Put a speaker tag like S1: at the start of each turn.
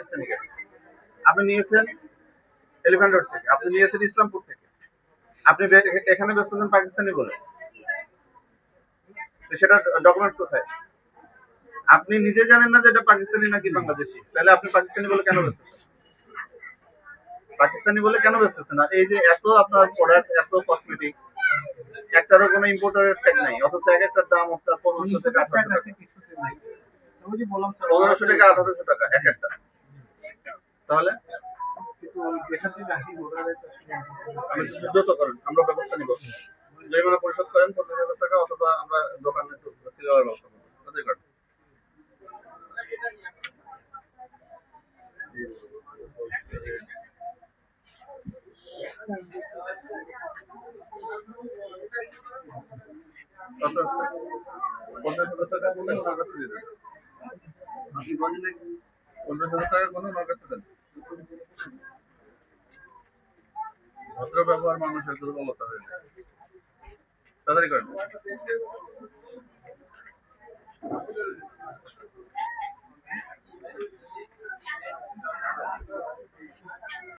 S1: পাকিস্তানি গাড়ি। আপনি নিয়েছেন এলিফ্যান্ট রোড থেকে, আপনি নিয়েছেন ইসলামপুর থেকে, আপনি এখানে বেচতেছেন পাকিস্তানি বলে, তো সেটা ডকুমেন্টস কোথায়? আপনি নিজে জানেন না যে এটা পাকিস্তানি নাকি বাংলাদেশি, তাহলে আপনি পাকিস্তানি বলে কেন বেচতেছেন? পাকিস্তানি বলে কেন বেচতেছেন? আর এই যে এত আপনার প্রোডাক্ট, এত কসমেটিক্স, একটারও কোনো ইম্পোর্টারের ট্যাগ নাই, অথচ এক একটার দাম আপনার 1500 থেকে 1800 টাকা, 1500 থেকে 1800 টাকা এক একটা। তাহলে আপনি যুদ্ধ তো করেন, আমরা ব্যবস্থা নিব, জরিমানা পরিশোধ করেন 50,000 টাকা, অথবা আমরা দোকানে সিলের ব্যবস্থা করবো, তাদের করেন। কত আছে? 50,000 টাকা বলে ওনার কাছে দিয়ে দেন। আপনি বলেন নাকি 50,000 টাকা কোনো ওনার কাছে দেন। ভদ্র ব্যবহার মানুষের দুর্বলতা হয়ে যায়। তাড়াতাড়ি করেন।